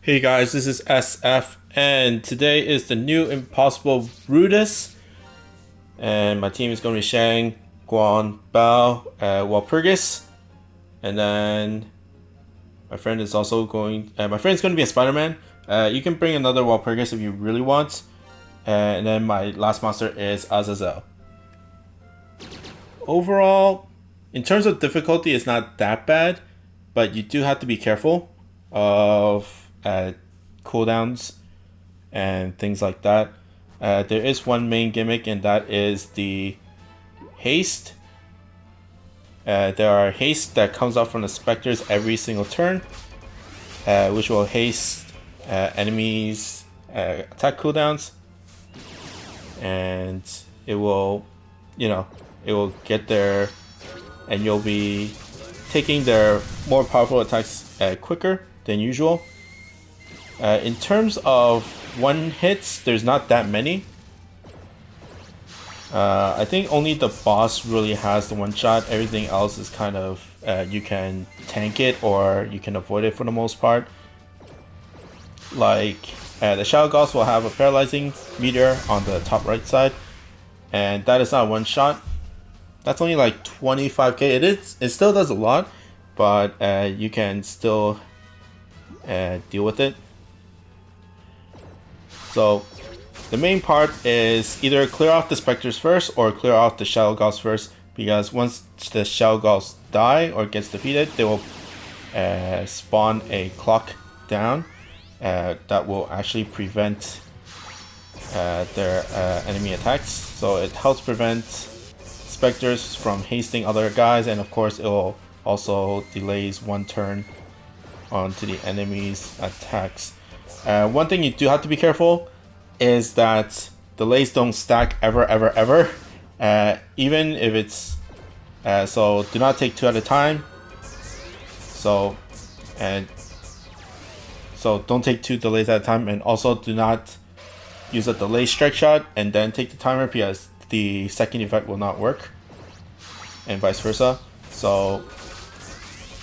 Hey guys, this is SF, and today is the new Impossible Brutus, and my team is going to be sharing Guan, Bao, Walpurgis, and then my friend is also going. My friend's going to be a Spider-Man. You can bring another Walpurgis if you really want, and then my last monster is Azazel. Overall, in terms of difficulty, it's not that bad, but you do have to be careful of cooldowns and things like that. There is one main gimmick, and that is the haste. There are haste that comes out from the specters every single turn, which will haste enemies' attack cooldowns, and it will, it will get there, and you'll be taking their more powerful attacks quicker than usual. In terms of one hits, there's not that many. I think only the boss really has the one shot. Everything else is kind of you can tank it or you can avoid it for the most part. Like the Shadow Gauss will have a paralyzing meteor on the top right side, and that is not one shot. That's only like 25k. It still does a lot, but you can still deal with it. So the main part is either clear off the specters first or clear off the Shadow Gauss first, because once the Shadow Gauss die or gets defeated, they will spawn a clock down that will actually prevent their enemy attacks. So it helps prevent specters from hasting other guys, and of course it will also delays one turn onto the enemy's attacks. One thing you do have to be careful is that delays don't stack ever. Even if it's so do not take two at a time. So don't take two delays at a time, and also do not use a delay strike shot and then take the timer, because the second effect will not work, and vice versa. So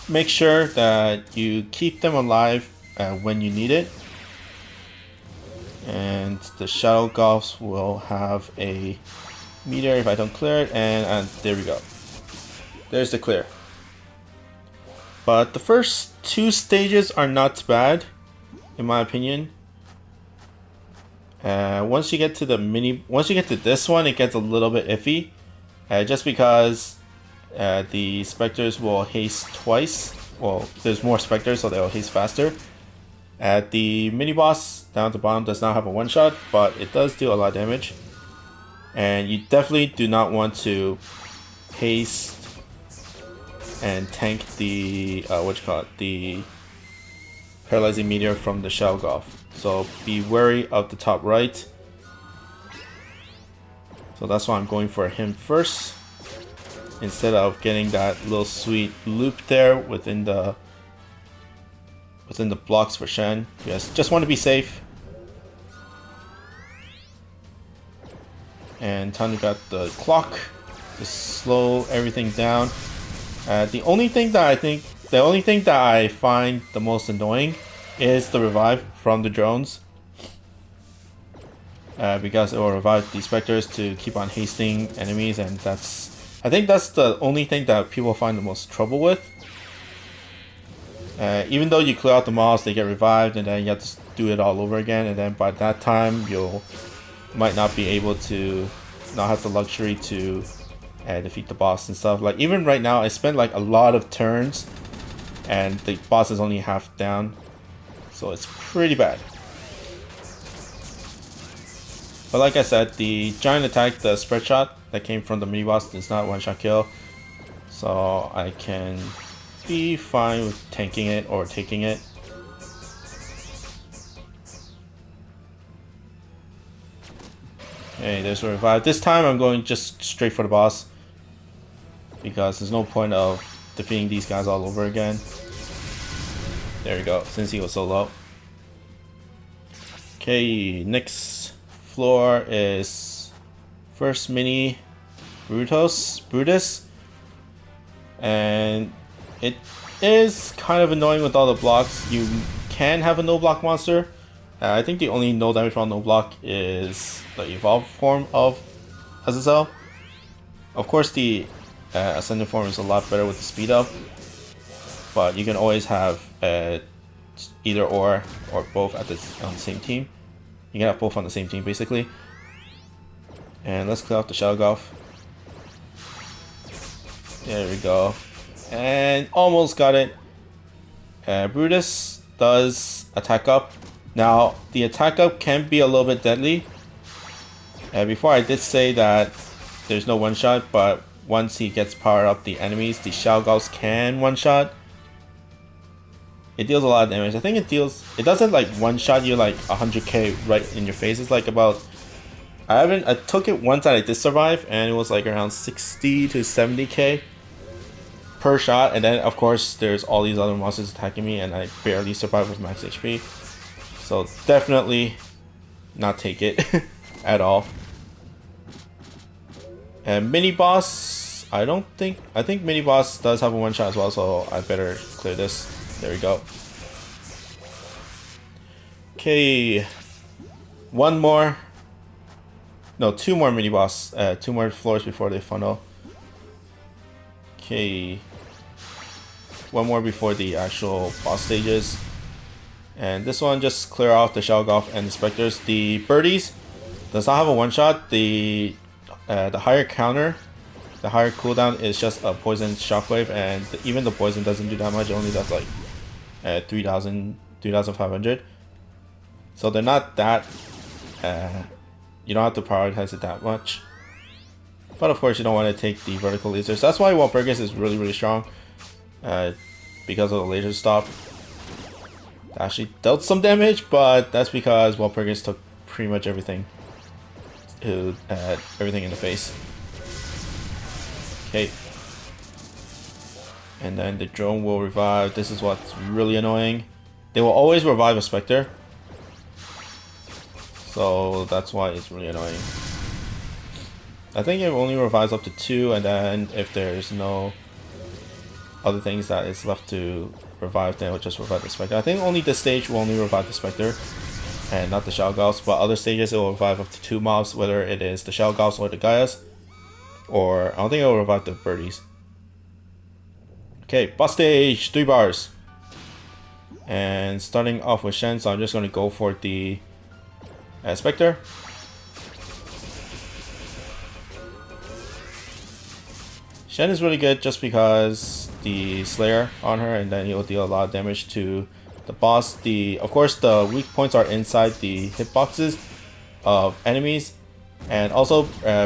make sure that you keep them alive when you need it. And the Shadow Gauss will have a meteor if I don't clear it, and there we go. There's the clear. But the first two stages are not bad, in my opinion. Once you get to this one, it gets a little bit iffy, just because the specters will haste twice. Well, there's more specters, so they'll haste faster. The mini boss down at the bottom does not have a one shot, but it does deal a lot of damage. And you definitely do not want to haste and tank the the paralyzing meteor from the Shadow Gauss. So be wary of the top right. So that's why I'm going for him first, instead of getting that little sweet loop there within the blocks for Shen. Yes, just want to be safe. And Tanu got the clock to slow everything down. The only thing that I find the most annoying is the revive from the drones, because it will revive the specters to keep on hasting enemies, and I think that's the only thing that people find the most trouble with. Even though you clear out the mobs, they get revived, and then you have to do it all over again, and then by that time you might not be able to, not have the luxury to defeat the boss and stuff. Like even right now, I spent like a lot of turns, and the boss is only half down, so it's pretty bad. But like I said, the giant attack, the spread shot that came from the mini boss, is not one shot kill, so I can be fine with tanking it or taking it. Okay, there's a revive. This time I'm going just straight for the boss, because there's no point of defeating these guys all over again. There we go, since he was so low. Okay, next floor is first mini Brutus, and it is kind of annoying with all the blocks. You can have a no block monster. I think the only no damage on no block is the evolved form of Azazel. Of course, the ascendant form is a lot better with the speed up, but you can always have either or both on the same team. You can have both on the same team basically. And let's clear out the Shadow Golf. There we go. And almost got it. Brutus does attack up. Now, the attack up can be a little bit deadly. Before I did say that there's no one shot, but once he gets powered up the enemies, the Shadow Golfs can one shot. It deals a lot of damage. I think it doesn't like one shot you like 100k right in your face. It's like about, I took it once that I did survive, and it was like around 60 to 70k per shot. And then of course there's all these other monsters attacking me, and I barely survive with max HP. So definitely not take it at all. And mini boss, I think mini boss does have a one shot as well, so I better clear this. There we go. Okay, one more. No, two more mini boss. 2 more floors before they funnel. Okay, one more before the actual boss stages. And this one, just clear off the Shadow Golf and the Spectres. The Birdies does not have a one shot. The higher counter, the higher cooldown is just a poison shockwave, and even the poison doesn't do that much. It only does like 3,500. So they're not that. You don't have to prioritize it that much. But of course, you don't want to take the vertical lasers. That's why Walpurgis is really strong, because of the laser stop. It actually dealt some damage, but that's because Walpurgis took pretty much everything. Everything in the face. Okay. And then the drone will revive. This is what's really annoying. They will always revive a Spectre. So that's why it's really annoying. I think it only revives up to 2, and then if there's no other things that is left to revive, then it will just revive the Spectre. I think only this stage will only revive the Spectre and not the Shadow Golfs, but other stages it will revive up to 2 mobs, whether it is the Shadow Golfs or the Gaias, or I don't think it will revive the Birdies. Okay, boss stage, 3 bars. And starting off with Shen, so I'm just going to go for the Spectre. Shen is really good just because the Slayer on her, and then he'll deal a lot of damage to the boss. Of course, the weak points are inside the hitboxes of enemies, and also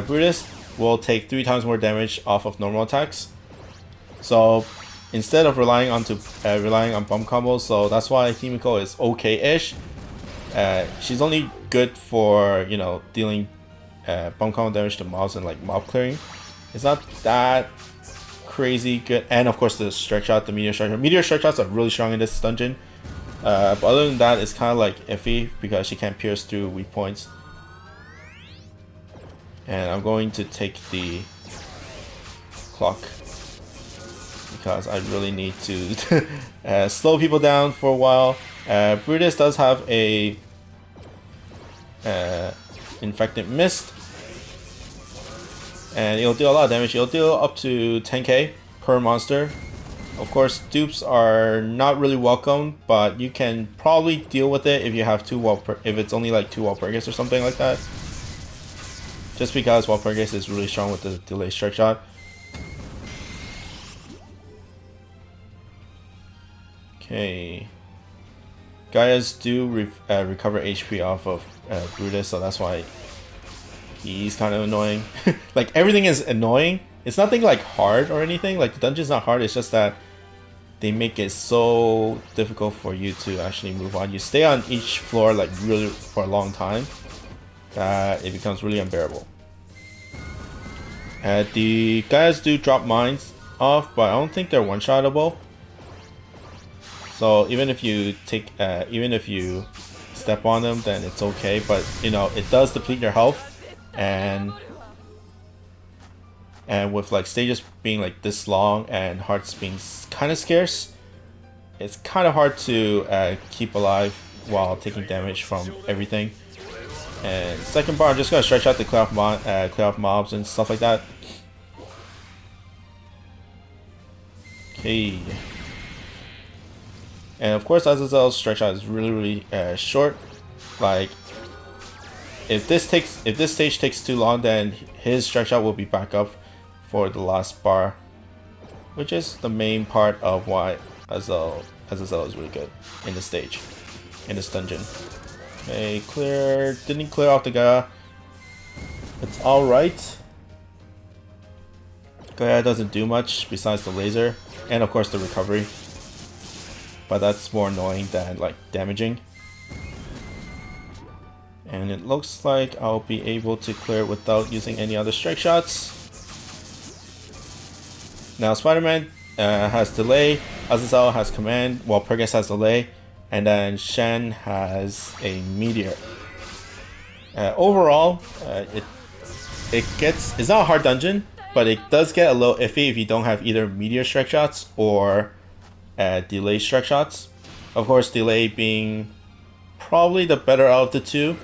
Brutus will take 3 times more damage off of normal attacks. So instead of relying on bomb combos, so that's why Himiko is okay-ish. She's only good for, you know, dealing bomb combo damage to mobs and like mob clearing. It's not that crazy good. And of course the strike shot, the meteor strike shot. Meteor strike shots are really strong in this dungeon. But other than that, it's kind of like iffy because she can't pierce through weak points. And I'm going to take the clock because I really need to slow people down for a while. Brutus does have a infected mist, and it'll deal a lot of damage. It'll deal up to 10k per monster. Of course, dupes are not really welcome, but you can probably deal with it if you have if it's only like 2 Walpurgis or something like that. Just because Walpurgis is really strong with the delay strike shot. Okay. Gaias do recover HP off of Brutus, so that's why he's kind of annoying. Like, everything is annoying. It's nothing like hard or anything. Like, the dungeon's not hard, it's just that they make it so difficult for you to actually move on. You stay on each floor like really for a long time that it becomes really unbearable. The Gaias do drop mines off, but I don't think they're one-shottable. So even if you step on them, then it's okay. But you know, it does deplete your health, and with like stages being like this long and hearts being kind of scarce, it's kind of hard to keep alive while taking damage from everything. And second part, I'm just gonna stretch out to clear off mobs and stuff like that. Okay. And of course, Azazel's stretch out is really short. Like, if this stage takes too long, then his stretch out will be back up for the last bar, which is the main part of why Azazel is really good in this stage, in this dungeon. Okay, clear. Didn't clear off the Gaia. It's alright. Gaia doesn't do much besides the laser, and of course the recovery. But that's more annoying than like damaging. And it looks like I'll be able to clear without using any other strike shots. Now Spider-Man has delay, Azazel has command, while Pergus has delay, and then Shen has a meteor. Overall, it's not a hard dungeon, but it does get a little iffy if you don't have either meteor strike shots or delay strike shots. Of course, delay being probably the better out of the two.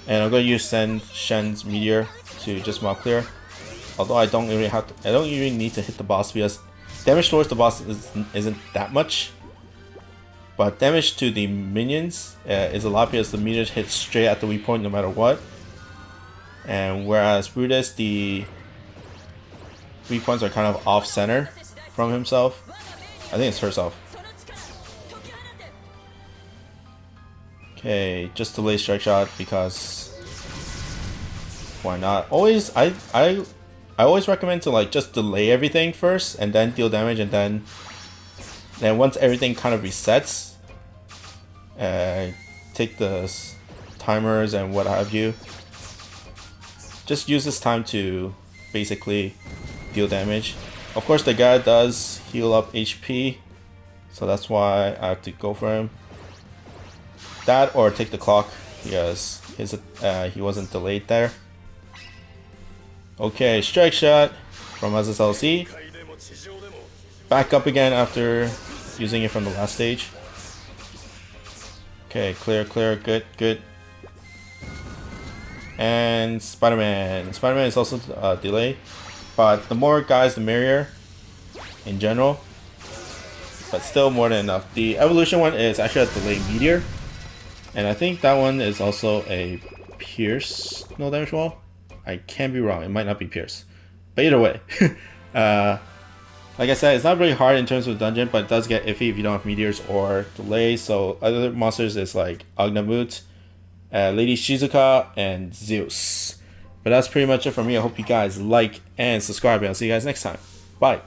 And I'm gonna use Shen's meteor to just mob clear. Although I don't even need to hit the boss because damage towards the boss isn't that much. But damage to the minions is a lot because the meteors hit straight at the weak point no matter what. And whereas Brutus, the weak points are kind of off center from himself. I think it's herself. Okay, just delay strike shot because why not? I always recommend to like just delay everything first and then deal damage, and then once everything kind of resets, take the timers and what have you. Just use this time to basically deal damage. Of course, the guy does heal up HP, so that's why I have to go for him. That or take the clock because he wasn't delayed there. Okay, strike shot from Azazel C. Back up again after using it from the last stage. Okay, clear, good. And Spider-Man. Spider-Man is also delay, but the more guys, the merrier in general. But still more than enough. The evolution one is actually a delay meteor. And I think that one is also a Pierce no damage wall. I can be wrong, it might not be Pierce. But either way, like I said, it's not really hard in terms of dungeon, but it does get iffy if you don't have meteors or delay. So other monsters is like Agnamut, Lady Shizuka, and Zeus. But that's pretty much it for me. I hope you guys like and subscribe, and I'll see you guys next time. Bye.